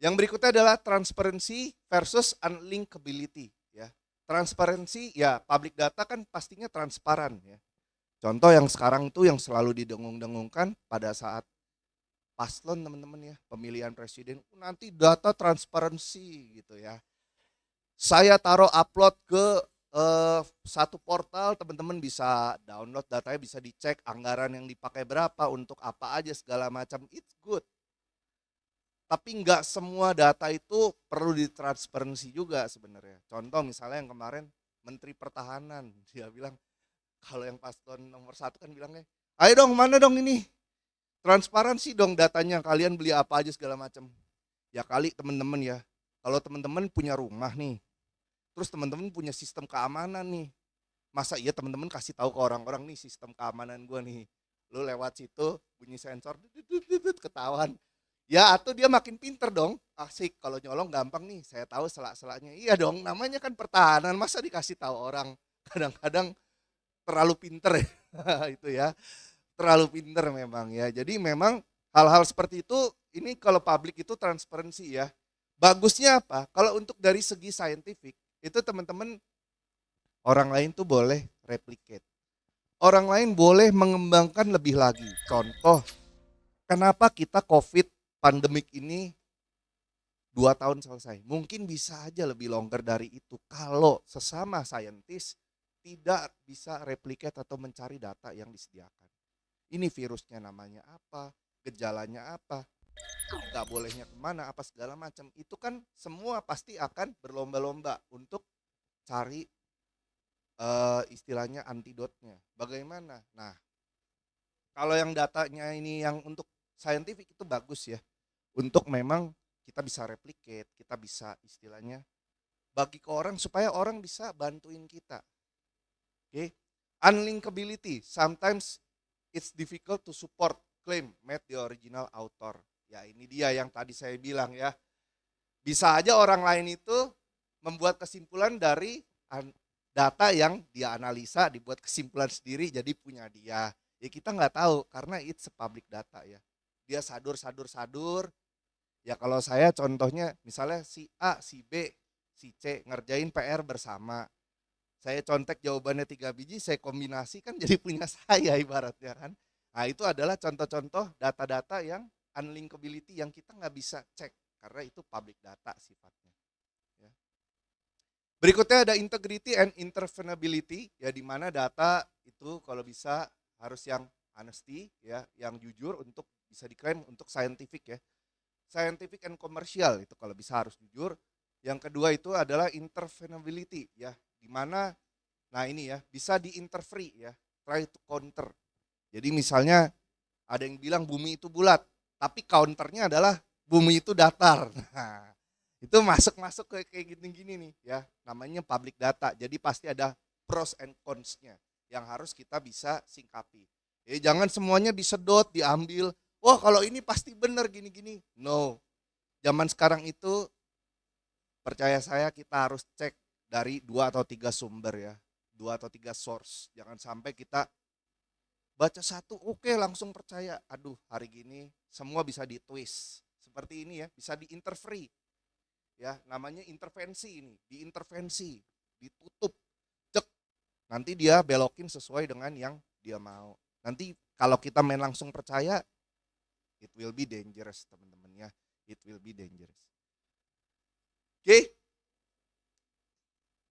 Yang berikutnya adalah transparency versus unlinkability ya. Transparency ya, public data kan pastinya transparan ya. Contoh yang sekarang itu yang selalu didengung-dengungkan pada saat paslon teman-teman ya, pemilihan presiden nanti data transparansi gitu ya. Saya taruh upload ke satu portal, teman-teman bisa download datanya, bisa dicek anggaran yang dipakai berapa untuk apa aja segala macam. It's good. Tapi nggak semua data itu perlu ditransparansi juga sebenarnya. Contoh misalnya yang kemarin Menteri Pertahanan, dia bilang kalau yang paslon nomor satu kan bilangnya, ayo dong mana dong ini transparansi dong datanya, kalian beli apa aja segala macam. Ya kali teman-teman ya, kalau teman-teman punya rumah nih, terus teman-teman punya sistem keamanan nih, masa iya teman-teman kasih tahu ke orang-orang nih sistem keamanan gue nih, lu lewat situ bunyi sensor ketahuan. Ya atau dia makin pinter dong, asik kalau nyolong gampang nih, saya tahu selak-selaknya. Iya dong, namanya kan pertahanan, masa dikasih tahu orang. Kadang-kadang terlalu pinter ya itu ya, terlalu pinter memang ya. Jadi memang hal-hal seperti itu, ini kalau publik itu transparansi ya. Bagusnya apa? Kalau untuk dari segi saintifik, itu teman-teman orang lain tuh boleh replicate. Orang lain boleh mengembangkan lebih lagi. Contoh, kenapa kita COVID pandemik ini 2 tahun selesai? Mungkin bisa aja lebih longer dari itu kalau sesama saintis tidak bisa replicate atau mencari data yang disediakan. Ini virusnya namanya apa, gejalanya apa, nggak bolehnya kemana, apa segala macam. Itu kan semua pasti akan berlomba-lomba untuk cari istilahnya antidotnya. Bagaimana? Nah, kalau yang datanya ini yang untuk scientific itu bagus ya. Untuk memang kita bisa replicate, kita bisa istilahnya bagi ke orang supaya orang bisa bantuin kita. Oke. Okay? Unlinkability, sometimes it's difficult to support claim made the original author. Ya ini dia yang tadi saya bilang ya. Bisa aja orang lain itu membuat kesimpulan dari data yang dia analisa, dibuat kesimpulan sendiri jadi punya dia. Ya kita nggak tahu karena it's a public data ya. Dia sadur. Ya kalau saya contohnya misalnya si A, si B, si C ngerjain PR bersama. Saya contek jawabannya 3 biji, saya kombinasi kan jadi punya saya ibaratnya kan. Nah itu adalah contoh-contoh data-data yang unlinkability yang kita nggak bisa cek karena itu public data sifatnya. Ya. Berikutnya ada integrity and intervenability ya, di mana data itu kalau bisa harus yang honesty ya, yang jujur untuk bisa diklaim untuk scientific ya. Scientific and commercial itu kalau bisa harus jujur. Yang kedua itu adalah intervenability ya, di mana nah ini ya bisa diinterfere ya, try to counter. Jadi misalnya ada yang bilang bumi itu bulat, tapi counternya adalah bumi itu datar. Nah, itu masuk-masuk kayak gini-gini nih ya, namanya public data. Jadi pasti ada pros and cons-nya yang harus kita bisa singkapi. Jangan semuanya disedot, diambil. Wah kalau ini pasti benar gini-gini. No, zaman sekarang itu percaya saya kita harus cek dari 2 atau 3 sumber ya, 2 atau 3 source. Jangan sampai kita baca satu oke langsung percaya. Aduh hari gini semua bisa ditwist seperti ini ya, bisa diinterfere ya, namanya intervensi. Ini diintervensi, ditutup, cek, nanti dia belokin sesuai dengan yang dia mau. Nanti kalau kita main langsung percaya, it will be dangerous teman-teman ya, it will be dangerous. Oke.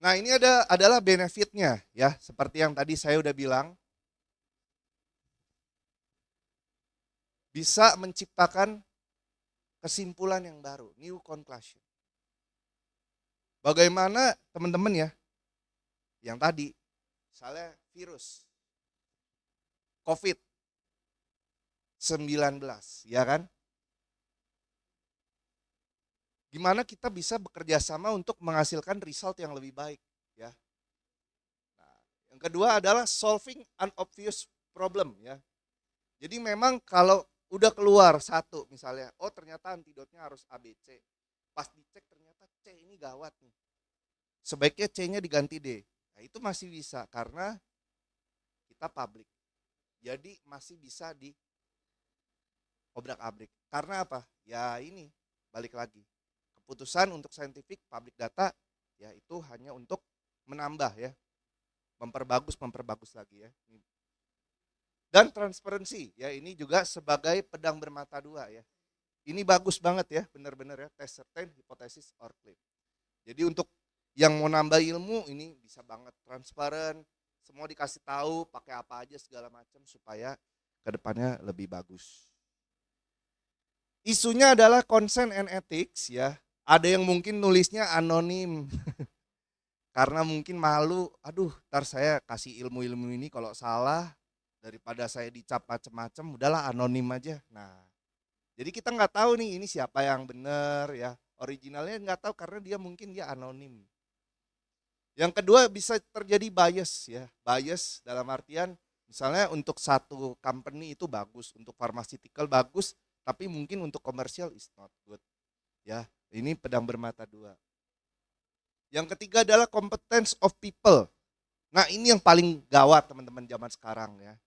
Nah ini adalah benefitnya ya, seperti yang tadi saya udah bilang, bisa menciptakan kesimpulan yang baru, new conclusion. Bagaimana teman-teman ya, yang tadi, misalnya virus, COVID-19, ya kan? Gimana kita bisa bekerja sama untuk menghasilkan result yang lebih baik, ya. Nah, yang kedua adalah solving unobvious problem, ya. Jadi memang kalau udah keluar satu misalnya, oh ternyata antidotnya harus ABC. Pas dicek ternyata C ini gawat nih. Sebaiknya C-nya diganti D. Nah, itu masih bisa karena kita publik. Jadi masih bisa di obrak-abrik. Karena apa? Ya ini balik lagi. Keputusan untuk scientific public data ya itu hanya untuk menambah ya, memperbagus lagi ya. Dan transparansi ya, ini juga sebagai pedang bermata dua ya. Ini bagus banget ya, benar-benar ya, test certain, hypothesis or claim. Jadi untuk yang mau nambah ilmu ini bisa banget transparan, semua dikasih tahu pakai apa aja segala macam supaya kedepannya lebih bagus. Isunya adalah consent and ethics ya. Ada yang mungkin nulisnya anonim karena mungkin malu, aduh ntar saya kasih ilmu-ilmu ini kalau salah daripada saya dicap macem-macem, udahlah anonim aja. Nah, jadi kita nggak tahu nih ini siapa yang benar ya, originalnya nggak tahu karena dia mungkin dia anonim. Yang kedua bisa terjadi bias ya, bias dalam artian misalnya untuk satu company itu bagus, untuk pharmaceutical bagus, tapi mungkin untuk komersial is not good ya. Ini pedang bermata dua. Yang ketiga adalah competence of people. Nah ini yang paling gawat teman-teman zaman sekarang ya.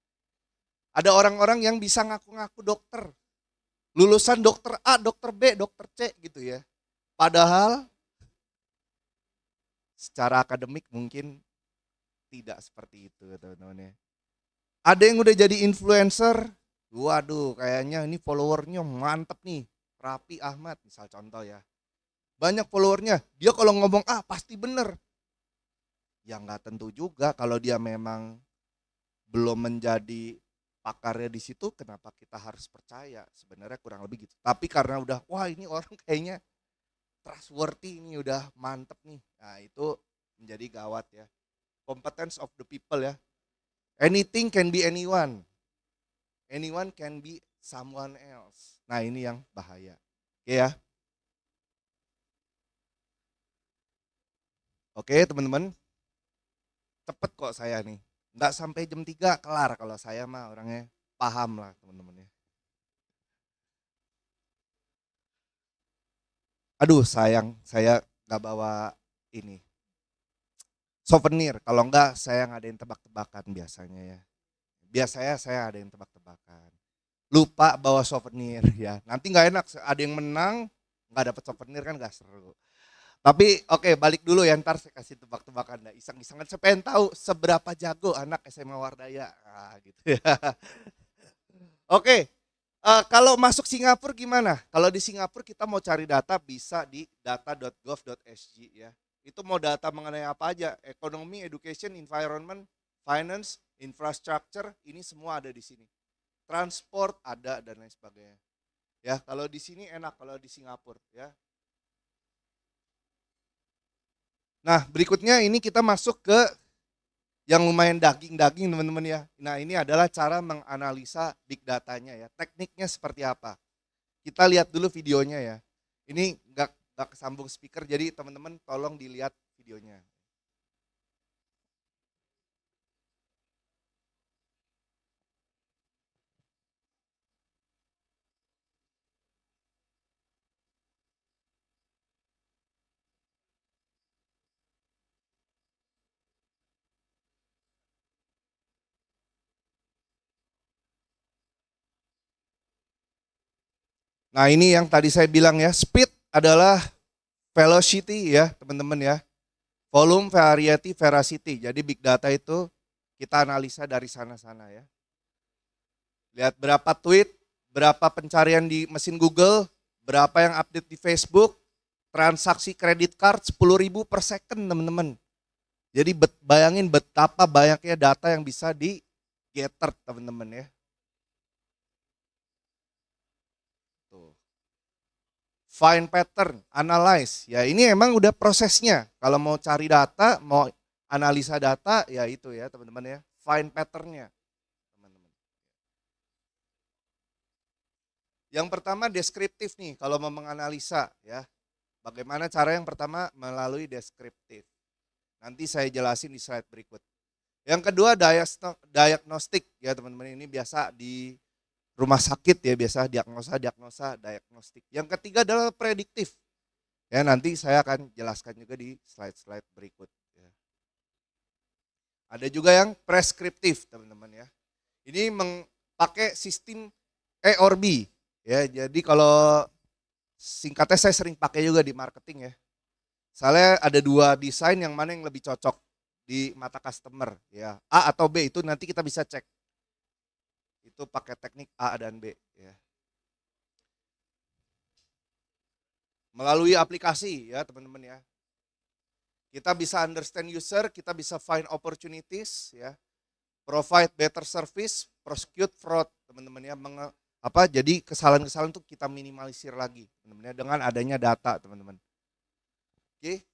Ada orang-orang yang bisa ngaku-ngaku dokter, lulusan dokter A, dokter B, dokter C gitu ya. Padahal secara akademik mungkin tidak seperti itu teman-teman ya. Ada yang udah jadi influencer, waduh kayaknya ini followernya mantep nih, Raffi Ahmad misal contoh ya. Banyak followernya, dia kalau ngomong pasti bener. Ya nggak tentu juga kalau dia memang belum menjadi pakarnya di situ, kenapa kita harus percaya? Sebenarnya kurang lebih gitu. Tapi karena udah, wah ini orang kayaknya trustworthy, ini udah mantep nih. Nah itu menjadi gawat ya. Competence of the people ya. Anything can be anyone. Anyone can be someone else. Nah ini yang bahaya. Oke ya. Oke teman-teman. Cepet kok saya nih. Nggak sampai jam 3 kelar kalau saya mah orangnya paham lah teman-teman ya. Aduh sayang, saya nggak bawa ini souvenir. Kalau enggak saya ngadain tebak-tebakan biasanya ya. Biasanya saya ada yang tebak-tebakan. Lupa bawa souvenir ya. Nanti nggak enak, ada yang menang nggak dapat souvenir kan nggak seru. Tapi oke, balik dulu ya, ntar saya kasih tebak-tebakan. Nah, iseng-isengan saya pengen tahu seberapa jago anak SMA Wardaya. Nah, gitu ya. Oke, kalau masuk Singapura gimana? Kalau di Singapura kita mau cari data bisa di data.gov.sg ya. Itu mau data mengenai apa aja? Ekonomi, education, environment, finance, infrastructure, ini semua ada di sini. Transport ada dan lain sebagainya. Ya, kalau di sini enak, kalau di Singapura ya. Nah, berikutnya ini kita masuk ke yang lumayan daging-daging teman-teman ya. Nah, ini adalah cara menganalisa big datanya ya. Tekniknya seperti apa? Kita lihat dulu videonya ya. Ini nggak kesambung speaker, jadi teman-teman tolong dilihat videonya. Nah, ini yang tadi saya bilang ya, speed adalah velocity ya, teman-teman ya. Volume, variety, veracity. Jadi big data itu kita analisa dari sana-sana ya. Lihat berapa tweet, berapa pencarian di mesin Google, berapa yang update di Facebook, transaksi kredit card 10.000 per second teman-teman. Jadi bayangin betapa banyaknya data yang bisa di gather teman-teman ya. Tuh. Find pattern, analyze. Ya ini emang udah prosesnya. Kalau mau cari data, mau analisa data, ya itu ya teman-teman ya. Find patternnya. Teman-teman. Yang pertama deskriptif nih, kalau mau menganalisa ya. Bagaimana cara yang pertama melalui deskriptif. Nanti saya jelasin di slide berikut. Yang kedua diagnostik ya teman-teman, ini biasa di rumah sakit ya, biasa diagnosa, diagnostik. Yang ketiga adalah prediktif. Ya nanti saya akan jelaskan juga di slide-slide berikut. Ya. Ada juga yang preskriptif teman-teman ya. Ini pakai sistem A or B. Ya, jadi kalau singkatnya saya sering pakai juga di marketing ya. Soalnya ada dua desain yang mana yang lebih cocok di mata customer ya. A atau B itu nanti kita bisa cek. Itu pakai teknik A dan B ya. Melalui aplikasi ya teman-teman ya. Kita bisa understand user, kita bisa find opportunities ya. Provide better service, prosecute fraud teman-teman ya. Jadi kesalahan-kesalahan itu kita minimalisir lagi teman-teman ya dengan adanya data teman-teman. Oke.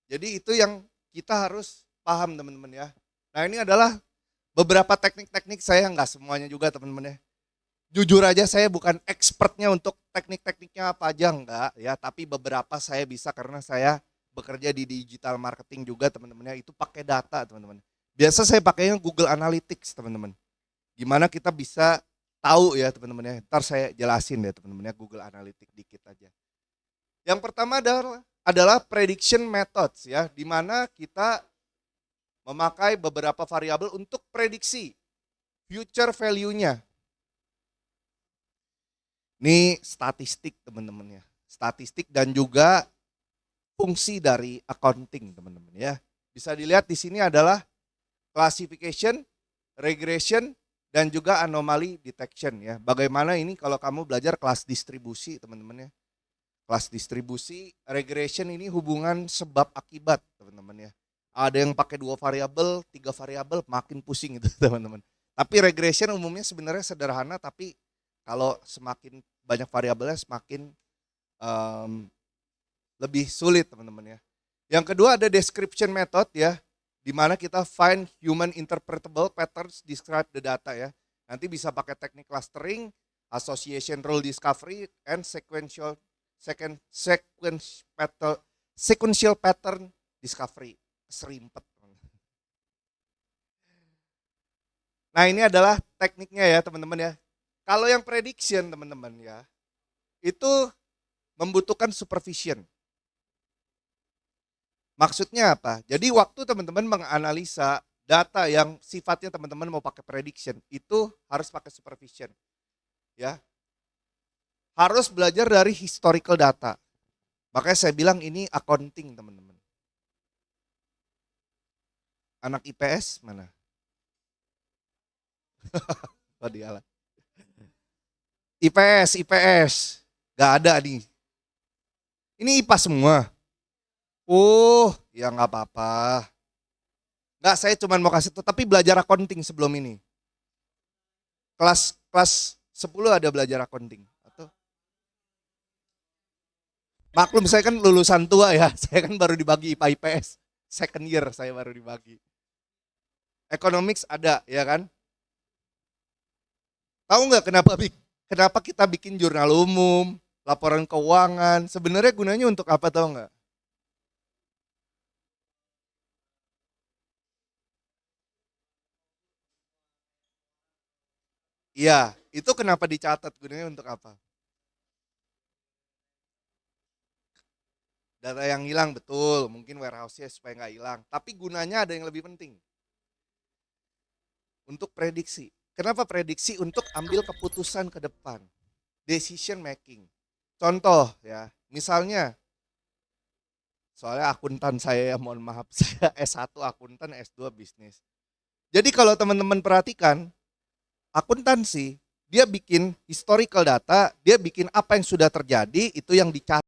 Jadi itu yang kita harus paham teman-teman ya. Nah ini adalah beberapa teknik-teknik, saya nggak semuanya juga teman-teman ya. Jujur aja saya bukan expertnya untuk teknik-tekniknya apa aja enggak ya, tapi beberapa saya bisa karena saya bekerja di digital marketing juga teman-teman ya, itu pakai data teman-teman. Biasa saya pakainya Google Analytics teman-teman. Gimana kita bisa tahu ya teman-teman ya, ntar saya jelasin ya teman-teman ya Google Analytics dikit aja. Yang pertama adalah prediction methods ya, di mana kita memakai beberapa variabel untuk prediksi future value-nya. Ini statistik teman-teman ya. Statistik dan juga fungsi dari accounting teman-teman ya. Bisa dilihat di sini adalah classification, regression, dan juga anomaly detection ya. Bagaimana ini kalau kamu belajar kelas distribusi teman-teman ya. Kelas distribusi, regression ini hubungan sebab akibat teman-teman ya. Ada yang pakai 2 variabel, 3 variabel, makin pusing itu teman-teman. Tapi regression umumnya sebenarnya sederhana, tapi kalau semakin banyak variabelnya semakin lebih sulit teman-teman ya. Yang kedua ada description method ya, di mana kita find human interpretable patterns describe the data ya. Nanti bisa pakai teknik clustering, association rule discovery, and sequential pattern discovery. Serimpet. Nah ini adalah tekniknya ya teman-teman ya. Kalau yang prediction teman-teman ya, itu membutuhkan supervision. Maksudnya apa? Jadi waktu teman-teman menganalisa data yang sifatnya teman-teman mau pakai prediction, itu harus pakai supervision. Ya. Harus belajar dari historical data. Makanya saya bilang ini accounting teman-teman. Anak IPS mana? Oh dialah. IPS. Gak ada nih. Ini IPA semua. Oh, ya nggak apa-apa. Nggak, saya cuma mau kasih tahu, tapi belajar accounting sebelum ini. Kelas 10 ada belajar accounting. Atau maklum saya kan lulusan tua ya, saya kan baru dibagi IPA IPS. Second year saya baru dibagi. Economics ada, ya kan? Tahu nggak kenapa kita bikin jurnal umum, laporan keuangan? Sebenarnya gunanya untuk apa tahu nggak? Iya, itu kenapa dicatat, gunanya untuk apa? Data yang hilang betul, mungkin warehouse-nya supaya nggak hilang. Tapi gunanya ada yang lebih penting. Untuk prediksi. Kenapa prediksi? Untuk ambil keputusan ke depan. Decision making. Contoh ya, misalnya, soalnya akuntan saya ya, mohon maaf, saya S1 akuntan, S2 bisnis. Jadi kalau teman-teman perhatikan, akuntansi, dia bikin historical data, dia bikin apa yang sudah terjadi, itu yang dicatat.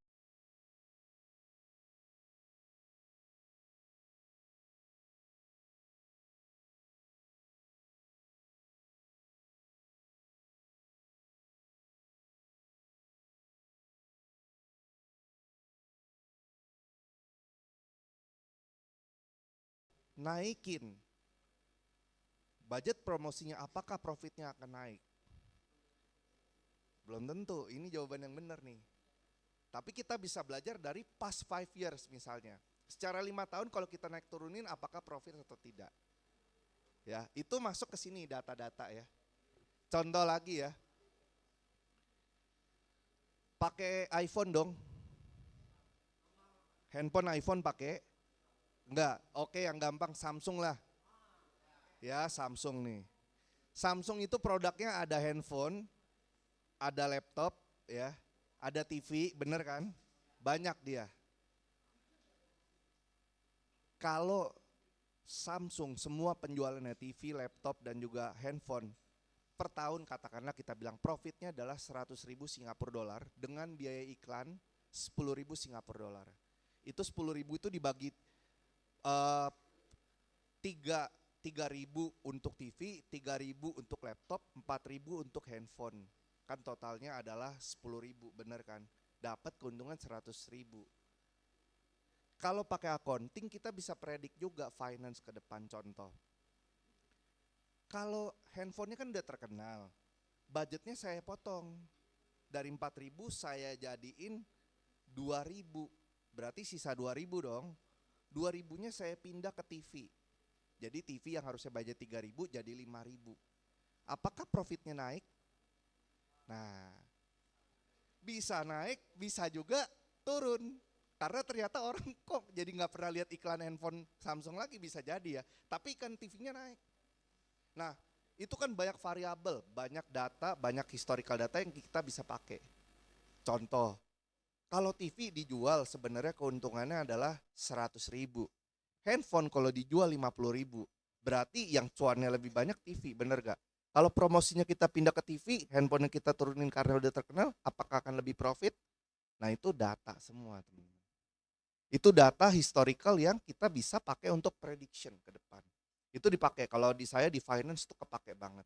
Naikin budget promosinya, apakah profitnya akan naik? Belum tentu, ini jawaban yang benar nih. Tapi kita bisa belajar dari past 5 years misalnya. Secara 5 tahun kalau kita naik turunin apakah profit atau tidak. Ya, itu masuk ke sini data-data ya. Contoh lagi ya. Pakai iPhone dong. Handphone iPhone pakai? Enggak. Oke, yang gampang Samsung lah. Ya, Samsung nih. Samsung itu produknya ada handphone, ada laptop ya, Ada TV, bener kan? Banyak dia. Kalau Samsung semua penjualannya TV, laptop dan juga handphone per tahun katakanlah kita bilang profitnya adalah 100.000 Singapura dolar dengan biaya iklan 10.000 Singapura dolar. Itu 10.000 itu dibagi eh, 3.000 untuk TV, 3.000 untuk laptop, 4.000 untuk handphone. Kan totalnya adalah 10.000, bener kan? Dapat keuntungan 100.000. Kalau pakai accounting kita bisa predik juga finance ke depan. Contoh, kalau handphonenya kan udah terkenal, budgetnya saya potong. Dari 4.000 saya jadiin 2.000, berarti sisa 2.000 dong. 2.000-nya saya pindah ke TV. Jadi TV yang harusnya budget 3.000 jadi 5.000. Apakah profitnya naik? Nah, bisa naik, bisa juga turun. Karena ternyata orang kok jadi nggak pernah lihat iklan handphone Samsung lagi, bisa jadi ya. Tapi kan TV-nya naik. Nah, itu kan banyak variabel, banyak data, banyak historical data yang kita bisa pakai. Contoh, kalau TV dijual sebenarnya keuntungannya adalah 100.000. Handphone kalau dijual 50.000, berarti yang cuannya lebih banyak TV, bener gak? Kalau promosinya kita pindah ke TV, handphone yang kita turunin karena udah terkenal, apakah akan lebih profit? Nah itu data semua teman-teman. Itu data historical yang kita bisa pakai untuk prediction ke depan. Itu dipakai, kalau di saya di finance itu kepake banget.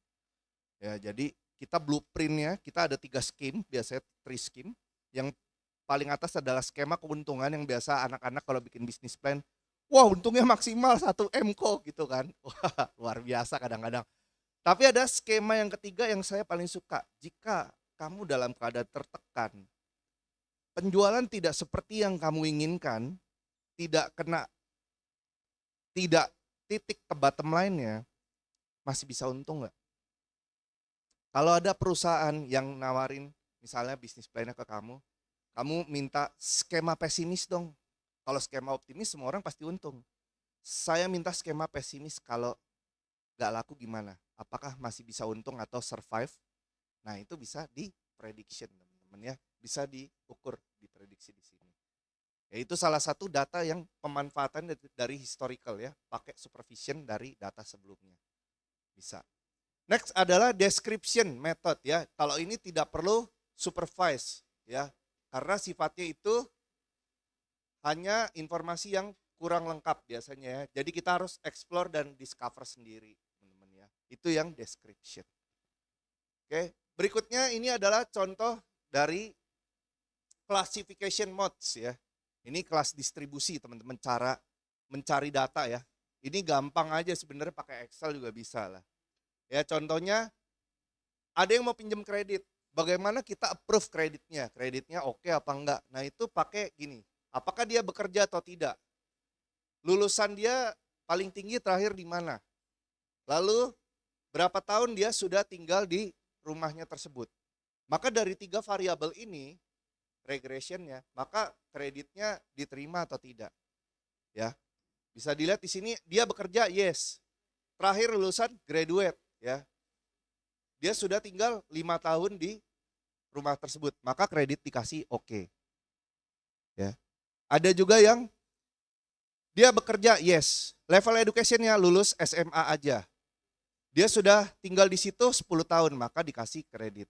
Ya, jadi kita blueprintnya, kita ada 3 scheme, biasanya 3 scheme. Yang paling atas adalah skema keuntungan yang biasa anak-anak kalau bikin bisnis plan, wah untungnya maksimal 1 M kok gitu kan. Wah luar biasa kadang-kadang. Tapi ada skema yang ketiga yang saya paling suka. Jika kamu dalam keadaan tertekan, penjualan tidak seperti yang kamu inginkan, tidak kena, tidak titik ke bottom line-nya, masih bisa untung nggak? Kalau ada perusahaan yang nawarin misalnya bisnis plan-nya ke kamu minta skema pesimis dong. Kalau skema optimis semua orang pasti untung. Saya minta skema pesimis, kalau nggak laku gimana? Apakah masih bisa untung atau survive? Nah itu bisa di prediction teman-teman ya, bisa diukur, diprediksi di sini. Ya, itu salah satu data yang pemanfaatan dari historical ya, pakai supervision dari data sebelumnya. Bisa. Next adalah description method ya. Kalau ini tidak perlu supervise ya, karena sifatnya itu hanya informasi yang kurang lengkap biasanya ya. Jadi kita harus explore dan discover sendiri teman-teman ya. Itu yang description. Oke, berikutnya ini adalah contoh dari classification modes ya. Ini kelas distribusi teman-teman, cara mencari data ya. Ini gampang aja sebenarnya, pakai Excel juga bisa lah. Ya contohnya ada yang mau pinjam kredit. Bagaimana kita approve kreditnya? Kreditnya oke apa enggak? Nah itu pakai gini, apakah dia bekerja atau tidak? Lulusan dia paling tinggi terakhir di mana? Lalu berapa tahun dia sudah tinggal di rumahnya tersebut? Maka dari 3 variabel ini, regressionnya, maka kreditnya diterima atau tidak. Ya, bisa dilihat di sini dia bekerja, yes. Terakhir lulusan graduate, ya. Dia sudah tinggal 5 tahun di rumah tersebut, maka kredit dikasih oke. Ya. Ada juga yang dia bekerja, yes. Level educationnya lulus SMA aja. Dia sudah tinggal di situ 10 tahun, maka dikasih kredit.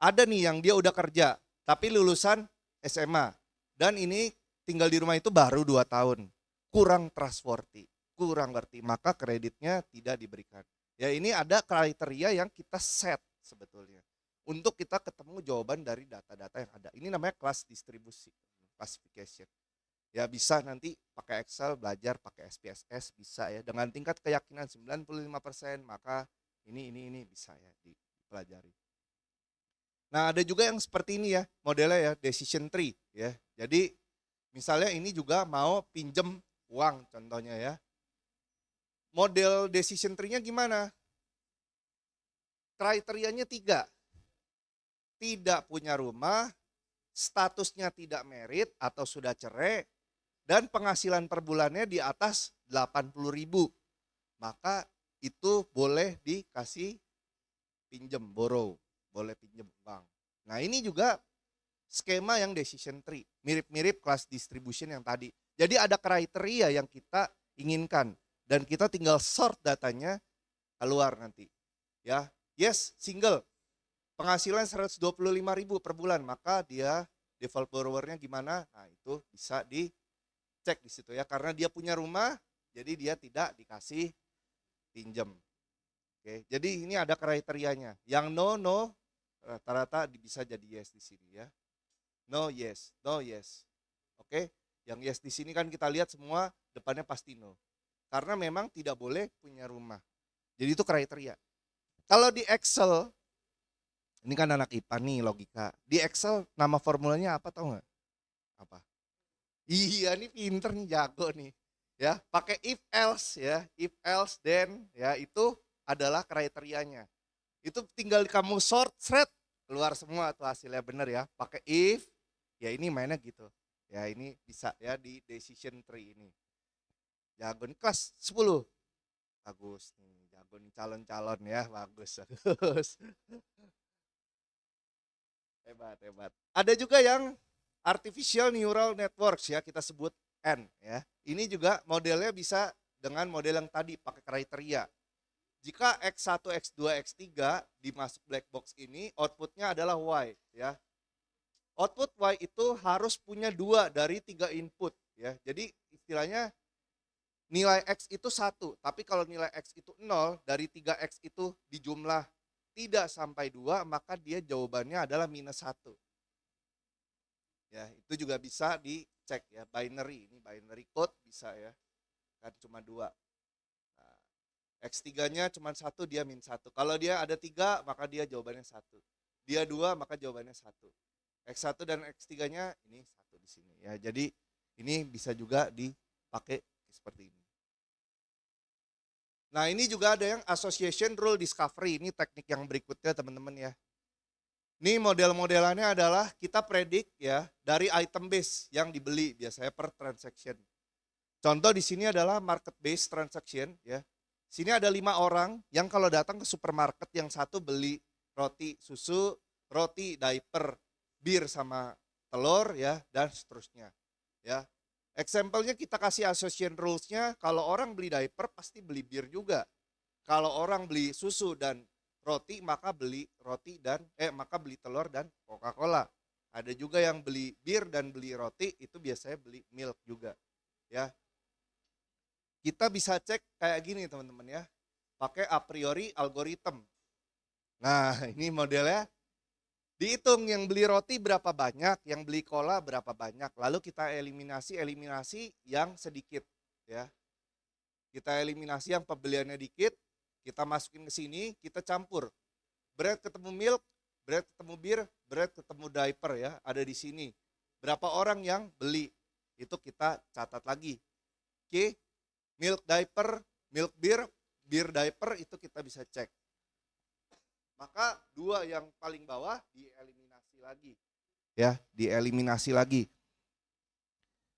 Ada nih yang dia udah kerja, tapi lulusan SMA. Dan ini tinggal di rumah itu baru 2 tahun. Kurang trustworthy, kurang ngerti, maka kreditnya tidak diberikan. Ya ini ada kriteria yang kita set sebetulnya untuk kita ketemu jawaban dari data-data yang ada. Ini namanya kelas distribusi, classification. Ya bisa nanti pakai Excel, belajar pakai SPSS bisa ya. Dengan tingkat keyakinan 95%, maka ini bisa ya dipelajari. Nah ada juga yang seperti ini ya, modelnya ya, decision tree ya. Jadi misalnya ini juga mau pinjem uang contohnya ya. Model decision tree-nya gimana? Kriterianya 3. Tidak punya rumah, statusnya tidak merit atau sudah cerai, dan penghasilan per bulannya di atas 80.000. Maka itu boleh dikasih pinjem, borrow, boleh pinjem bank. Nah ini juga skema yang decision tree, mirip-mirip class distribution yang tadi. Jadi ada kriteria yang kita inginkan dan kita tinggal sort datanya keluar nanti. Ya, yes, single, penghasilan 125.000 per bulan, maka dia default borrowernya gimana? Nah itu bisa dicek di situ ya, karena dia punya rumah, jadi dia tidak dikasih pinjam. Oke, jadi ini ada kriterianya. Yang no rata-rata bisa jadi yes di sini ya. No yes, no yes. Oke, yang yes di sini kan kita lihat semua depannya pasti no. Karena memang tidak boleh punya rumah. Jadi itu kriteria. Kalau di Excel, ini kan anak IPA nih logika. Di Excel nama formulanya apa tahu nggak? Apa? Iya nih pinter nih, jago nih. Ya, pakai if else ya, if else then ya, itu adalah kriterianya. Itu tinggal kamu sort thread keluar semua tuh hasilnya, bener ya. Pakai if, ya ini mainnya gitu. Ya ini bisa ya di decision tree ini. Jago nih, kelas 10. Bagus nih, jago nih calon-calon ya, bagus bagus. Hebat hebat. Ada juga yang artificial neural networks ya, kita sebut N ya. Ini juga modelnya bisa dengan model yang tadi pakai kriteria. Jika X1, X2, X3 dimasuk black box ini, outputnya adalah Y ya. Output Y itu harus punya 2 dari 3 input ya. Jadi istilahnya nilai X itu 1, tapi kalau nilai X itu 0, dari 3X itu dijumlah tidak sampai 2, maka dia jawabannya adalah minus 1. Ya, itu juga bisa dicek ya, binary, ini binary code bisa ya. Kan cuma 2. Nah, X3-nya cuma 1, dia min 1. Kalau dia ada 3, maka dia jawabannya 1. Dia 2, maka jawabannya 1. X1 dan X3-nya ini 1 di sini ya. Jadi ini bisa juga dipakai seperti ini. Nah, ini juga ada yang association rule discovery. Ini teknik yang berikutnya teman-teman ya. Ini model-modelannya adalah kita predik ya dari item base yang dibeli biasanya per transaction. Contoh di sini adalah market based transaction ya. Sini ada 5 orang yang kalau datang ke supermarket, yang satu beli roti susu, roti diaper, bir sama telur ya, dan seterusnya ya. Example-nya kita kasih association rules-nya, kalau orang beli diaper pasti beli bir juga. Kalau orang beli susu dan roti maka beli telur dan Coca-Cola. Ada juga yang beli bir dan beli roti, itu biasanya beli milk juga. Ya. Kita bisa cek kayak gini teman-teman ya. Pakai a priori algorithm. Nah, ini modelnya. Dihitung yang beli roti berapa banyak, yang beli cola berapa banyak. Lalu kita eliminasi yang sedikit ya. Kita eliminasi yang pembeliannya dikit, kita masukin ke sini, kita campur. Bread ketemu milk, bread ketemu bir, bread ketemu diaper ya, ada di sini. Berapa orang yang beli? Itu kita catat lagi. Oke, milk diaper, milk bir, bir diaper, itu kita bisa cek. Maka 2 yang paling bawah dieliminasi lagi. Ya, dieliminasi lagi.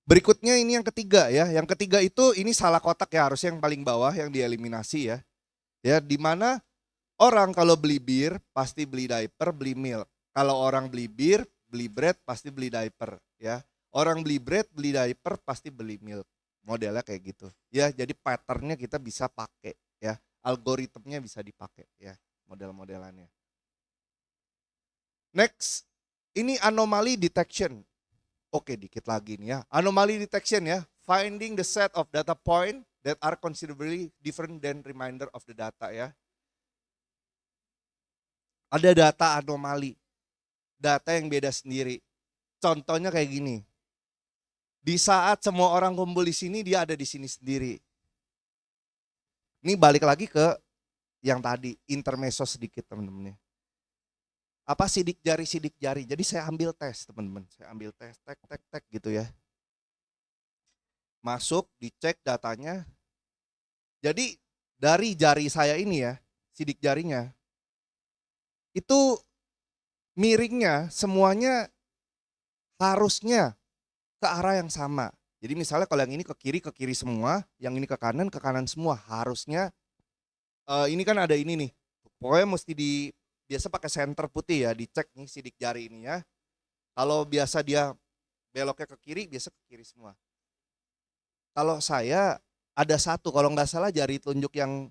Berikutnya ini yang ketiga ya. Yang ketiga itu ini salah kotak ya, harusnya yang paling bawah yang dieliminasi ya. Ya, di mana orang kalau beli bir pasti beli diaper, beli milk. Kalau orang beli bir, beli bread pasti beli diaper ya. Orang beli bread, beli diaper pasti beli milk. Modelnya kayak gitu. Ya, jadi patternnya kita bisa pakai ya. Algoritmnya bisa dipakai ya, model-modelannya. Next, ini anomaly detection. Oke, dikit lagi nih ya. Anomaly detection ya, finding the set of data point that are considerably different than remainder of the data ya. Ada data anomali, data yang beda sendiri. Contohnya kayak gini. Di saat semua orang kumpul di sini, dia ada di sini sendiri. Ini balik lagi ke yang tadi, intermezzo sedikit teman-teman ya. Apa sidik jari. Jadi saya ambil tes teman-teman. Saya ambil tes, tek gitu ya. Masuk, dicek datanya. Jadi dari jari saya ini ya, sidik jarinya, itu miringnya semuanya harusnya ke arah yang sama. Jadi misalnya kalau yang ini ke kiri semua, yang ini ke kanan semua. Harusnya ini kan ada ini nih. Pokoknya mesti biasa pakai senter putih ya, dicek nih sidik jari ini ya. Kalau biasa dia beloknya ke kiri, biasa ke kiri semua. Kalau saya ada satu, kalau nggak salah jari telunjuk yang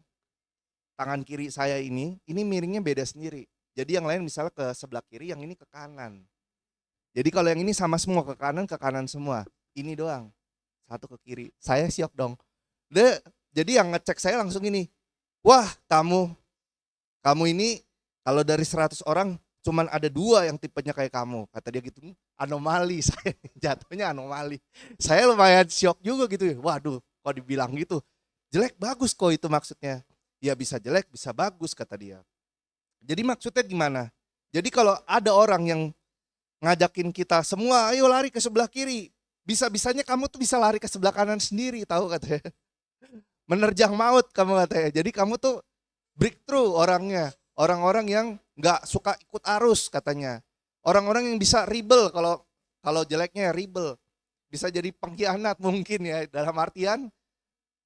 tangan kiri saya ini miringnya beda sendiri. Jadi yang lain misalnya ke sebelah kiri, yang ini ke kanan. Jadi kalau yang ini sama semua, ke kanan semua. Ini doang, satu ke kiri. Saya siap dong. Jadi yang ngecek saya langsung ini, wah kamu ini kalau dari 100 orang cuman ada 2 yang tipenya kayak kamu. Kata dia gitu, anomali saya, jatuhnya anomali. Saya lumayan shock juga gitu ya, waduh kok dibilang gitu. Jelek bagus kok itu maksudnya. Ya bisa jelek bisa bagus kata dia. Jadi maksudnya gimana? Jadi kalau ada orang yang ngajakin kita semua ayo lari ke sebelah kiri. Bisa-bisanya kamu tuh bisa lari ke sebelah kanan sendiri tahu katanya. Menerjang maut kamu katanya. Jadi kamu tuh breakthrough orangnya. Orang-orang yang nggak suka ikut arus katanya. Orang-orang yang bisa rebel kalau jeleknya rebel. Bisa jadi pengkhianat mungkin ya dalam artian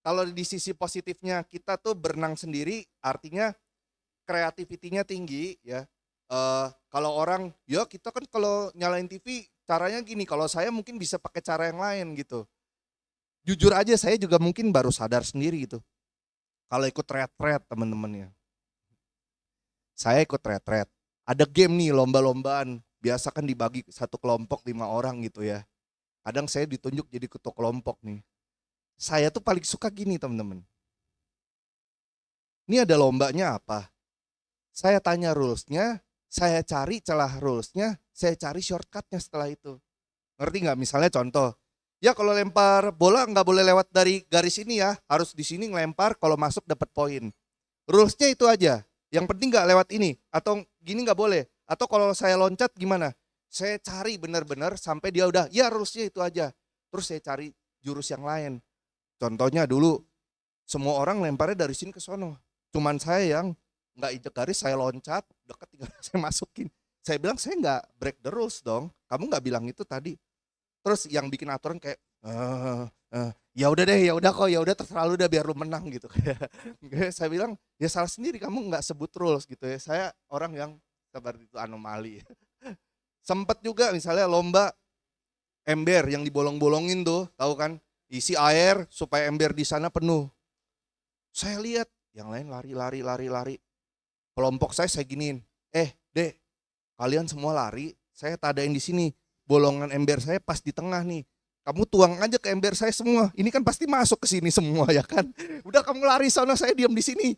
kalau di sisi positifnya kita tuh berenang sendiri artinya kreativitinya tinggi ya. Kalau orang ya kita kan kalau nyalain TV caranya gini, kalau saya mungkin bisa pakai cara yang lain gitu. Jujur aja saya juga mungkin baru sadar sendiri gitu. Kalau ikut retret teman-teman ya. Saya ikut retret. Ada game nih lomba-lombaan. Biasa kan dibagi satu kelompok 5 orang gitu ya. Kadang saya ditunjuk jadi ketua kelompok nih. Saya tuh paling suka gini teman-teman. Ini ada lombanya apa? Saya tanya rulesnya, saya cari celah rulesnya, saya cari shortcutnya setelah itu. Ngerti nggak? Misalnya contoh, ya kalau lempar bola nggak boleh lewat dari garis ini ya, harus di sini ngelempar, kalau masuk dapat poin. Rulesnya itu aja. Yang penting nggak lewat ini, atau gini nggak boleh. Atau kalau saya loncat gimana? Saya cari benar-benar sampai dia udah, ya rulesnya itu aja. Terus saya cari jurus yang lain. Contohnya dulu, semua orang lemparnya dari sini ke sono. Cuman saya yang nggak injek garis, saya loncat, deket tinggal saya masukin. Saya bilang saya nggak break the rules dong. Kamu nggak bilang itu tadi. Terus yang bikin aturan kayak ya udah deh, ya udah kok, ya udah terserah lu udah biar lu menang gitu. Saya bilang ya salah sendiri kamu nggak sebut rules gitu ya. Saya orang yang seperti itu anomali. Sempet juga misalnya lomba ember yang dibolong-bolongin tuh, tahu kan? Isi air supaya ember di sana penuh. Saya lihat yang lain lari. Kelompok saya giniin. Dek, kalian semua lari, saya tadain di sini. Bolongan ember saya pas di tengah nih. Kamu tuang aja ke ember saya semua. Ini kan pasti masuk ke sini semua ya kan. Udah kamu lari sana, saya diam di sini.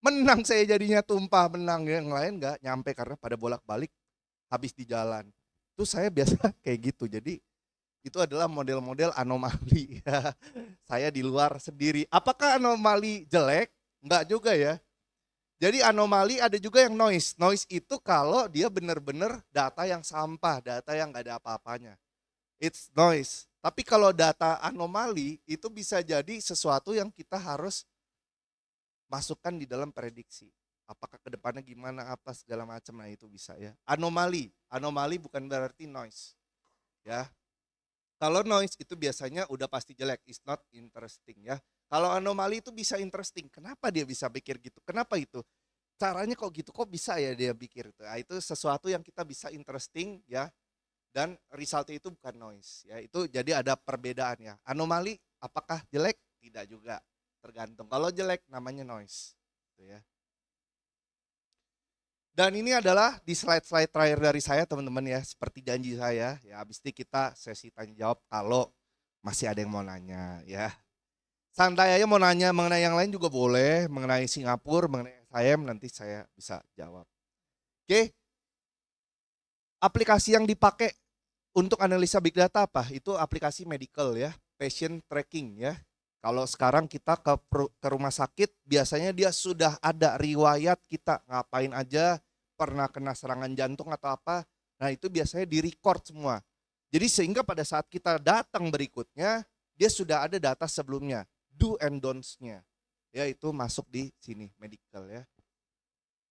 Menang saya jadinya, tumpah menang. Yang lain enggak nyampe karena pada bolak-balik habis di jalan. Itu saya biasa kayak gitu. Jadi itu adalah model-model anomali ya. Saya di luar sendiri. Apakah anomali jelek? Enggak juga ya. Jadi anomali ada juga yang noise. Noise itu kalau dia benar-benar data yang sampah, data yang nggak ada apa-apanya. It's noise. Tapi kalau data anomali itu bisa jadi sesuatu yang kita harus masukkan di dalam prediksi. Apakah kedepannya gimana, apa segala macam, nah itu bisa ya. Anomali bukan berarti noise. Ya, kalau noise itu biasanya udah pasti jelek, it's not interesting ya. Kalau anomali itu bisa interesting. Kenapa dia bisa pikir gitu? Kenapa itu? Caranya kok gitu, kok bisa ya dia pikir itu. Nah, itu sesuatu yang kita bisa interesting ya. Dan resultnya itu bukan noise ya. Itu jadi ada perbedaan ya. Anomali apakah jelek? Tidak juga. Tergantung. Kalau jelek namanya noise. Gitu ya. Dan ini adalah di slide-slide terakhir dari saya teman-teman ya. Seperti janji saya ya. Habis ini kita sesi tanya jawab kalau masih ada yang mau nanya ya. Santai aja mau nanya mengenai yang lain juga boleh. Mengenai Singapura, mengenai SIM nanti saya bisa jawab. Oke. Aplikasi yang dipakai untuk analisa big data apa? Itu aplikasi medical ya. Patient tracking ya. Kalau sekarang kita ke rumah sakit, biasanya dia sudah ada riwayat kita ngapain aja, pernah kena serangan jantung atau apa. Nah itu biasanya di-record semua. Jadi sehingga pada saat kita datang berikutnya, dia sudah ada data sebelumnya, do and don'ts-nya. Ya itu masuk di sini, medical ya.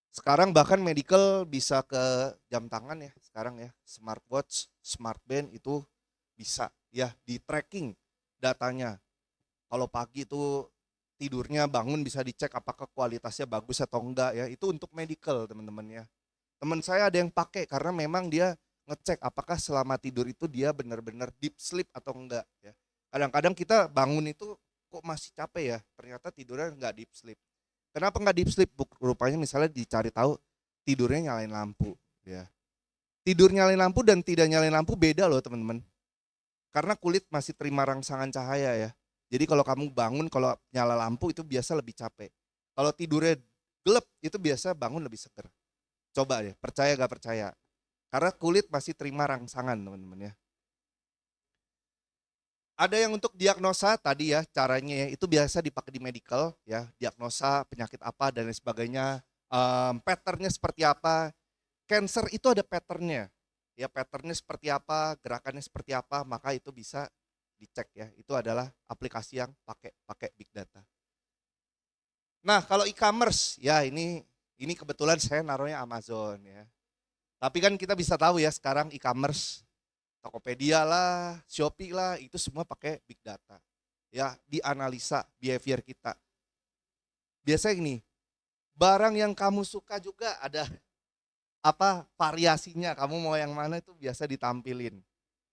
Sekarang bahkan medical bisa ke jam tangan ya, sekarang ya, smartwatch, smartband itu bisa ya di tracking datanya. Kalau pagi itu tidurnya bangun bisa dicek apakah kualitasnya bagus atau enggak ya. Itu untuk medical teman-teman ya. Teman saya ada yang pakai karena memang dia ngecek apakah selama tidur itu dia benar-benar deep sleep atau enggak ya. Kadang-kadang kita bangun itu kok masih capek ya, ternyata tidurnya enggak deep sleep. Kenapa enggak deep sleep? Rupanya misalnya dicari tahu tidurnya nyalain lampu ya. Tidur nyalain lampu dan tidak nyalain lampu beda loh teman-teman. Karena kulit masih terima rangsangan cahaya ya. Jadi kalau kamu bangun kalau nyala lampu itu biasa lebih capek. Kalau tidurnya gelap itu biasa bangun lebih seger. Coba deh, percaya gak percaya. Karena kulit masih terima rangsangan teman-teman ya. Ada yang untuk diagnosa tadi ya caranya ya, itu biasa dipakai di medical ya, diagnosa penyakit apa dan lain sebagainya, patternnya seperti apa. Cancer itu ada patternnya, ya patternnya seperti apa, gerakannya seperti apa, maka itu bisa dicek ya. Itu adalah aplikasi yang pakai pakai big data. Nah kalau e-commerce ya ini kebetulan saya naruhnya Amazon ya. Tapi kan kita bisa tahu ya sekarang e-commerce Tokopedia lah, Shopee lah, itu semua pakai big data. Ya, dianalisa behavior kita. Biasanya gini, barang yang kamu suka juga ada apa variasinya, kamu mau yang mana itu biasa ditampilin.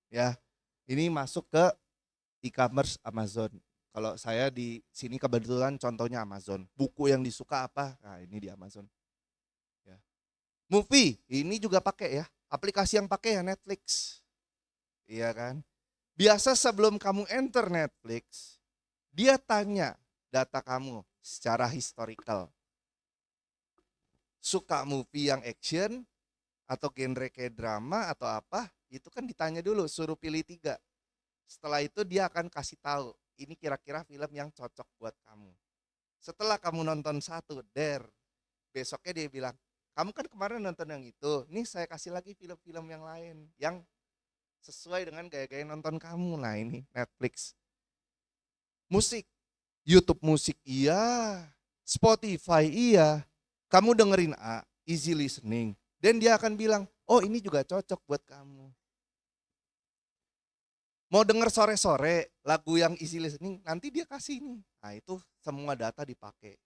Ya. Ini masuk ke e-commerce Amazon. Kalau saya di sini kebetulan contohnya Amazon. Buku yang disuka apa? Nah, ini di Amazon. Ya. Movie, ini juga pakai ya. Aplikasi yang pakai ya Netflix. Iya kan? Biasa sebelum kamu enter Netflix, dia tanya data kamu secara historical. Suka movie yang action atau genre kayak drama atau apa, itu kan ditanya dulu, suruh pilih 3. Setelah itu dia akan kasih tahu, ini kira-kira film yang cocok buat kamu. Setelah kamu nonton 1, besoknya dia bilang, kamu kan kemarin nonton yang itu, nih saya kasih lagi film-film yang lain, yang sesuai dengan gaya-gaya nonton kamu. Nah ini Netflix. Musik, YouTube musik iya, Spotify iya. Kamu dengerin A, easy listening. Dan dia akan bilang, oh ini juga cocok buat kamu. Mau denger sore-sore lagu yang easy listening, nanti dia kasih nih. Nah itu semua data dipakai.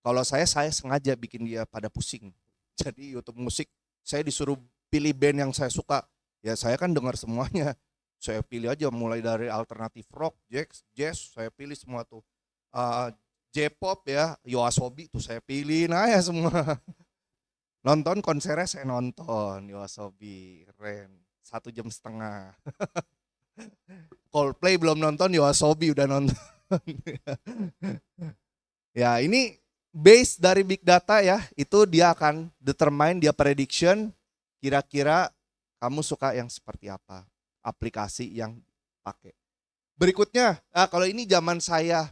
Kalau saya sengaja bikin dia pada pusing. Jadi YouTube musik, saya disuruh pilih band yang saya suka. Ya saya kan dengar semuanya. Saya pilih aja mulai dari alternatif rock, jazz, saya pilih semua tuh. J-pop ya, Yoasobi tuh saya pilih, nah ya semua. Nonton konsernya saya nonton, Yoasobi, keren. 1,5 jam. Coldplay belum nonton, Yoasobi udah nonton. Ya ini base dari big data ya, itu dia akan determine, dia prediction kira-kira kamu suka yang seperti apa, aplikasi yang pakai. Berikutnya, kalau ini zaman saya,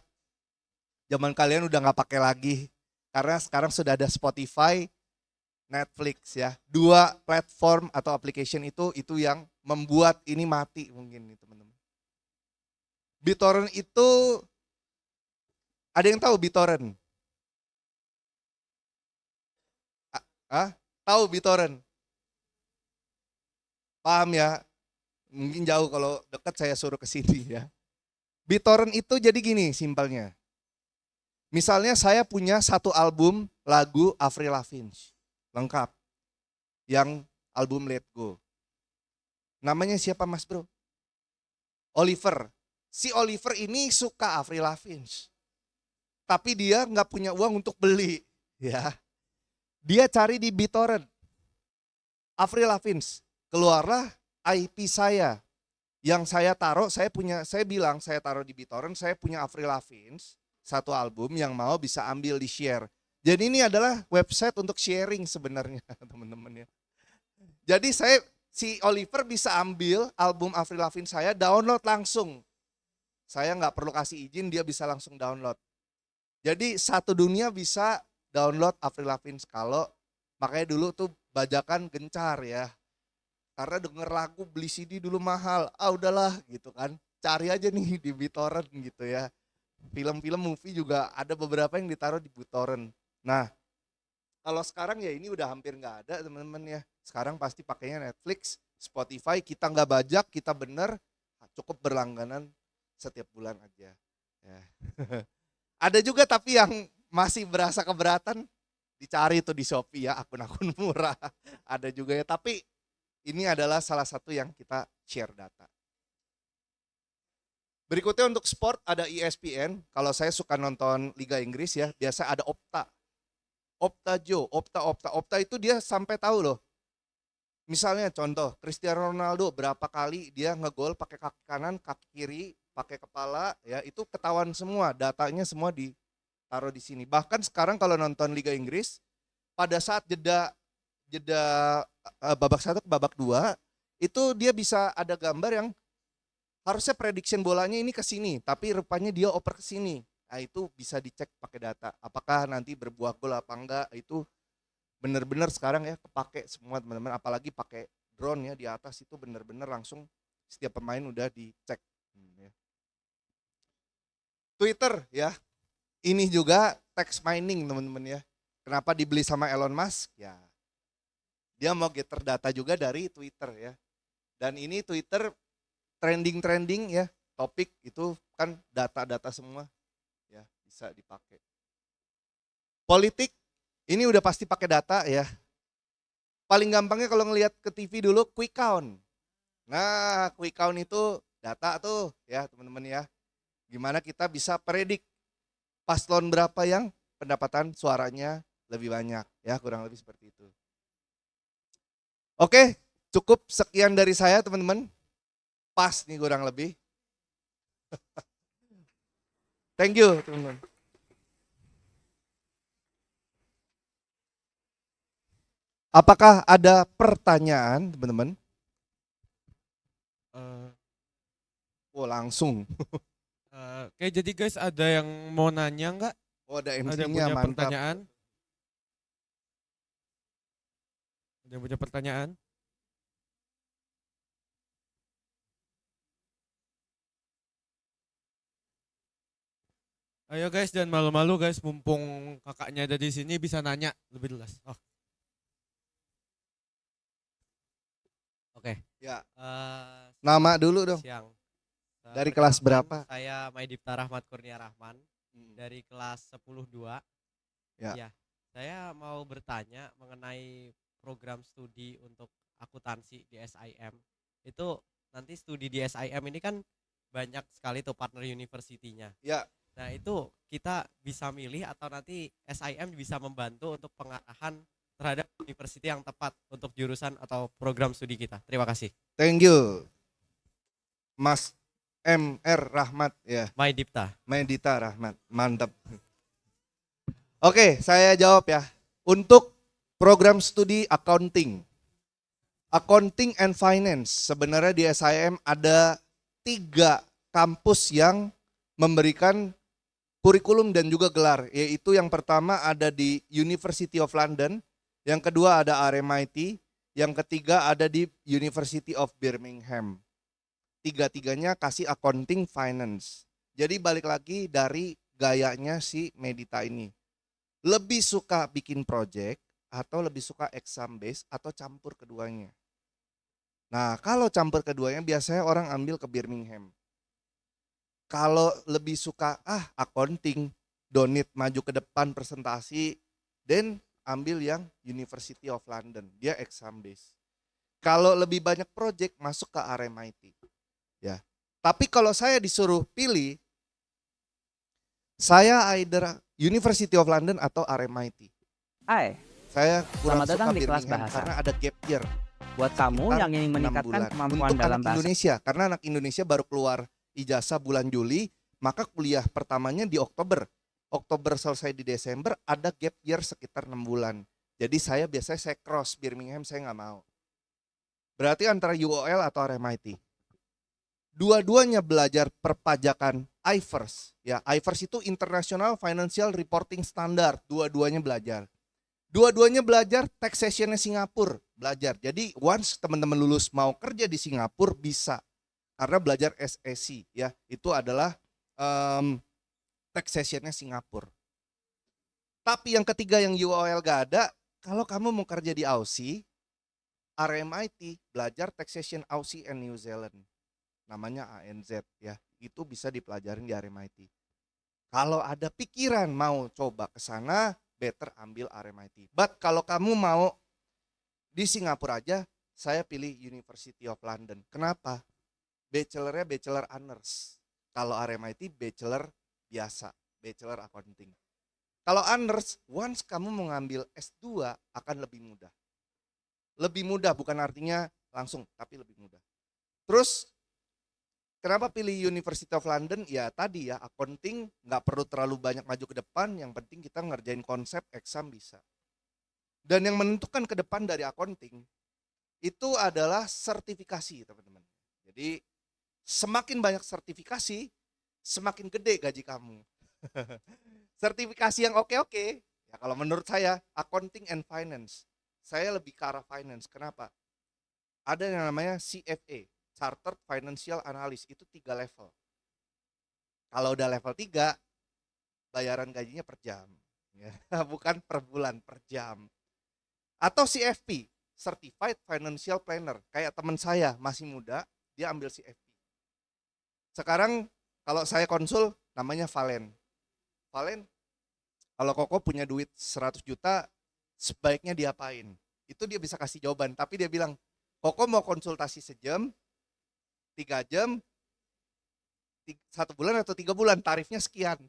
zaman kalian udah nggak pakai lagi, karena sekarang sudah ada Spotify, Netflix ya, 2 platform atau application itu yang membuat ini mati mungkin nih teman-teman. BitTorrent itu, ada yang tahu BitTorrent? Tahu BitTorrent? Paham ya? Mungkin jauh, kalau dekat saya suruh ke sini ya. BitTorrent itu jadi gini simpelnya. Misalnya saya punya 1 album lagu Avril Lavigne, lengkap. Yang album Let Go. Namanya siapa mas bro? Oliver. Si Oliver ini suka Avril Lavigne. Tapi dia nggak punya uang untuk beli. Ya. Dia cari di BitTorrent. Avril Lavigne. Keluarlah IP saya. Yang saya taruh, saya bilang saya taruh di BitTorrent, saya punya Avril Lavigne, 1 album yang mau bisa ambil di share. Jadi ini adalah website untuk sharing sebenarnya teman-teman ya. Jadi si Oliver bisa ambil album Avril Lavigne saya, download langsung. Saya nggak perlu kasih izin, dia bisa langsung download. Jadi satu dunia bisa download Avril Lavigne kalau makanya dulu tuh bajakan gencar ya. Karena denger lagu beli CD dulu mahal, udahlah gitu kan, cari aja nih di BitTorrent gitu ya. Film-film movie juga ada beberapa yang ditaruh di BitTorrent. Nah kalau sekarang ya ini udah hampir nggak ada teman-teman ya. Sekarang pasti pakainya Netflix, Spotify, kita nggak bajak, kita bener, cukup berlangganan setiap bulan aja. Ya. Ada juga tapi yang masih berasa keberatan, Dicari tuh di Shopee ya akun-akun murah. Ada juga ya, tapi ini adalah salah satu yang kita share data. Berikutnya untuk sport ada ESPN. Kalau saya suka nonton Liga Inggris ya, biasa ada Opta. Opta Joe, Opta itu dia sampai tahu loh. Misalnya contoh, Cristiano Ronaldo berapa kali dia ngegol pakai kaki kanan, kaki kiri, pakai kepala ya, itu ketahuan semua, datanya semua ditaruh di sini. Bahkan sekarang kalau nonton Liga Inggris, pada saat jeda jeda babak 1 ke babak 2, itu dia bisa ada gambar yang harusnya prediction bolanya ini ke sini, tapi rupanya dia oper ke sini. Nah, itu bisa dicek pakai data. Apakah nanti berbuah gol apa enggak, itu benar-benar sekarang ya kepake semua teman-teman, apalagi pakai drone ya di atas, itu benar-benar langsung setiap pemain udah dicek. Ya. Twitter ya, ini juga text mining teman-teman ya. Kenapa dibeli sama Elon Musk? Ya, dia mau getter data juga dari Twitter ya. Dan ini Twitter trending ya, topik itu kan data-data semua ya, bisa dipakai. Politik ini udah pasti pakai data ya. Paling gampangnya kalau ngelihat ke TV dulu quick count. Nah, quick count itu data tuh ya teman-teman ya. Gimana kita bisa predik paslon berapa yang pendapatan suaranya lebih banyak ya, kurang lebih seperti itu. Oke, cukup sekian dari saya teman-teman. Pas nih kurang lebih. Thank you teman-teman. Apakah ada pertanyaan teman-teman? Oh langsung. Oke, jadi guys ada yang mau nanya nggak? Oh ada Ada yang MC-nya, punya mantap. pertanyaan? Ada yang punya pertanyaan? Ayo guys, jangan malu-malu guys, mumpung kakaknya ada di sini bisa nanya lebih jelas. Oh. Oke. Ya. Nama dulu dong. Siang. Dari kelas berapa? Saya Maidipta Rahmat Kurnia Rahman dari kelas 10-2. Ya. Saya mau bertanya mengenai program studi untuk akuntansi di SIM. Itu nanti studi di SIM ini kan banyak sekali tuh partner university-nya. Ya. Nah, itu kita bisa milih atau nanti SIM bisa membantu untuk pengarahan terhadap university yang tepat untuk jurusan atau program studi kita. Terima kasih. Thank you. Mas MR Rahmat ya. Maidipta Rahmat. Mantap. Oke, saya jawab ya. Untuk program studi accounting and finance, sebenarnya di SIM ada 3 kampus yang memberikan kurikulum dan juga gelar, yaitu yang pertama ada di University of London, yang kedua ada RMIT, yang ketiga ada di University of Birmingham. Tiga-tiganya kasih accounting finance. Jadi balik lagi dari gayanya si Medita ini. Lebih suka bikin project atau lebih suka exam based atau campur keduanya. Nah, kalau campur keduanya biasanya orang ambil ke Birmingham. Kalau lebih suka accounting, donit maju ke depan presentasi, dan ambil yang University of London, dia exam based. Kalau lebih banyak project masuk ke RMIT. Ya. Tapi kalau saya disuruh pilih, saya either University of London atau RMIT. Hai, saya kurang selamat datang suka di kelas Birmingham bahasa. karena ada gap year. Buat kamu yang ingin 6 meningkatkan bulan. kemampuan Untuk dalam anak bahasa Indonesia, karena anak Indonesia baru keluar ijazah bulan Juli, maka kuliah pertamanya di Oktober. Oktober selesai di Desember, ada gap year sekitar 6 bulan. Jadi saya biasanya cross Birmingham, saya nggak mau. Berarti antara UOL atau RMIT. Dua-duanya belajar perpajakan IFRS. Ya, IFRS itu International Financial Reporting Standard. Dua-duanya belajar. Dua-duanya belajar taxation-nya Singapura, belajar. Jadi once teman-teman lulus mau kerja di Singapura bisa. Karena belajar SEC ya, itu adalah taxation-nya Singapura. Tapi yang ketiga yang UOL gak ada, kalau kamu mau kerja di Aussie, RMIT belajar taxation Aussie and New Zealand. Namanya ANZ ya, itu bisa dipelajarin di RMIT. Kalau ada pikiran mau coba ke sana, better ambil RMIT. But kalau kamu mau di Singapura aja, saya pilih University of London. Kenapa? Bachelornya bachelor honors. Kalau RMIT bachelor biasa, bachelor accounting. Kalau honors, once kamu mau ngambil S2 akan lebih mudah. Lebih mudah bukan artinya langsung, tapi lebih mudah. Terus kenapa pilih University of London? Ya tadi ya, accounting nggak perlu terlalu banyak maju ke depan, yang penting kita ngerjain konsep, exam bisa. Dan yang menentukan ke depan dari accounting itu adalah sertifikasi, teman-teman. Jadi semakin banyak sertifikasi, semakin gede gaji kamu. Sertifikasi yang oke-oke, ya kalau menurut saya accounting and finance. Saya lebih ke arah finance. Kenapa? Ada yang namanya CFA, Chartered Financial Analyst, itu 3 level. Kalau udah level 3, bayaran gajinya per jam. Ya, bukan per bulan, per jam. Atau CFP, Certified Financial Planner. Kayak teman saya masih muda, dia ambil CFP. Sekarang kalau saya konsul namanya Valen. Valen, kalau Koko punya duit 100 juta, sebaiknya diapain? Itu dia bisa kasih jawaban, tapi dia bilang, Koko mau konsultasi sejam, 3 jam, 1 bulan atau 3 bulan, tarifnya sekian.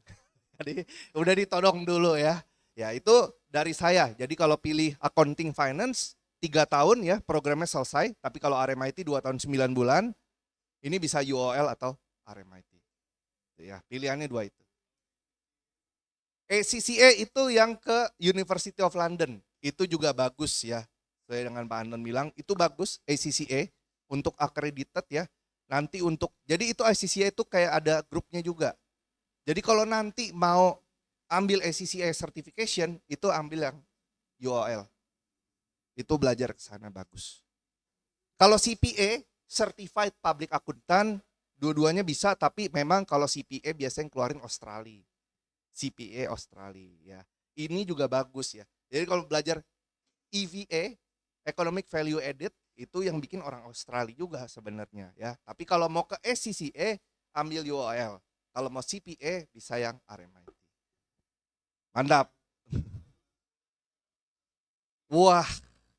Jadi udah ditodong dulu ya. Ya itu dari saya. Jadi kalau pilih accounting finance 3 tahun ya programnya selesai. Tapi kalau RMIT 2 tahun 9 bulan, ini bisa UOL atau RMIT. Ya pilihannya 2 itu. ACCA itu yang ke University of London. Itu juga bagus ya. Saya dengan Pak Andon bilang itu bagus ACCA untuk accredited ya. Nanti untuk, jadi itu ACCA itu kayak ada grupnya juga. Jadi kalau nanti mau ambil ACCA certification, itu ambil yang UOL. Itu belajar ke sana bagus. Kalau CPA, Certified Public Accountant, dua-duanya bisa, tapi memang kalau CPA biasanya keluarin Australia. CPA Australia ya. Ini juga bagus ya. Jadi kalau belajar EVA, Economic Value Added, itu yang bikin orang Australia juga sebenarnya ya. Tapi kalau mau ke ACCA, ambil UOL. Kalau mau CPA, bisa yang RMIT. Mantap. Wah,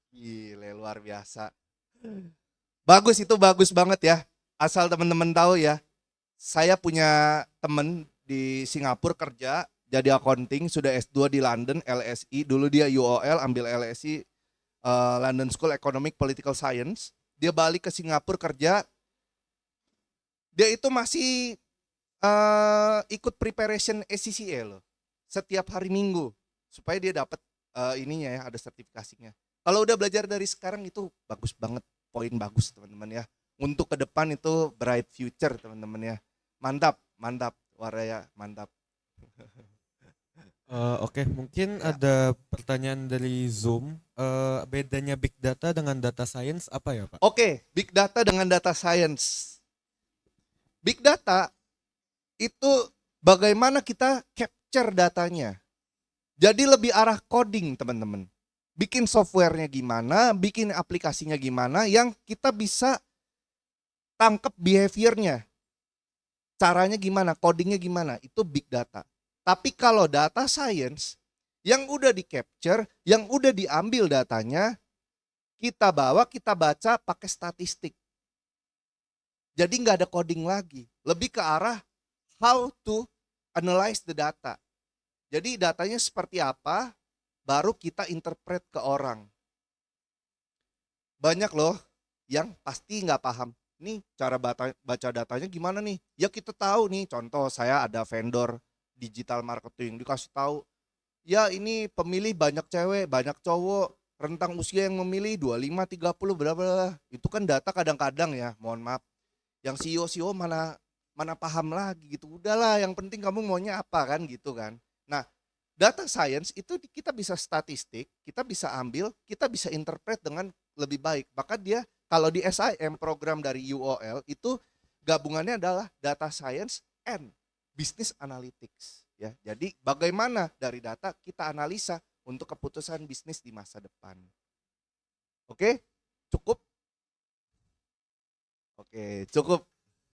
gile luar biasa. Bagus, itu bagus banget ya. Asal teman-teman tahu ya. Saya punya teman di Singapura kerja jadi accounting, sudah S2 di London, LSI. Dulu dia UOL, ambil LSI, London School Economic Political Science. Dia balik ke Singapura kerja. Dia itu masih ikut preparation ACCA loh. Setiap hari Minggu supaya dia dapat ininya ya, ada sertifikasinya. Kalau udah belajar dari sekarang itu bagus banget, poin bagus teman-teman ya. Untuk ke depan itu bright future teman-teman ya. Mantap, mantap, Waraya, mantap. Oke, mungkin Ya. ada pertanyaan dari Zoom. Bedanya big data dengan data science apa ya, Pak? Oke, big data dengan data science. Big data itu bagaimana kita capture datanya. Jadi lebih arah coding teman-teman. Bikin softwarenya gimana, bikin aplikasinya gimana yang kita bisa tangkap behaviornya. Caranya gimana, codingnya gimana, itu big data. Tapi kalau data science, yang udah di capture, yang udah diambil datanya, kita bawa, kita baca pakai statistik. Jadi nggak ada coding lagi, lebih ke arah how to analyze the data. Jadi datanya seperti apa, baru kita interpret ke orang. Banyak loh yang pasti nggak paham. Nih cara baca datanya gimana nih? Ya kita tahu nih, contoh saya ada vendor digital marketing, dikasih tahu, ya ini pemilih banyak cewek, banyak cowok, rentang usia yang memilih 25, 30, berapa. Itu kan data kadang-kadang ya, mohon maaf. Yang CEO mana paham lagi gitu. Udahlah, yang penting kamu maunya apa kan gitu kan. Nah, data science itu kita bisa statistik, kita bisa ambil, kita bisa interpret dengan lebih baik. Bahkan dia kalau di SIM program dari UOL itu gabungannya adalah data science and business analytics ya. Jadi bagaimana dari data kita analisa untuk keputusan bisnis di masa depan. Oke? Cukup? Oke, cukup.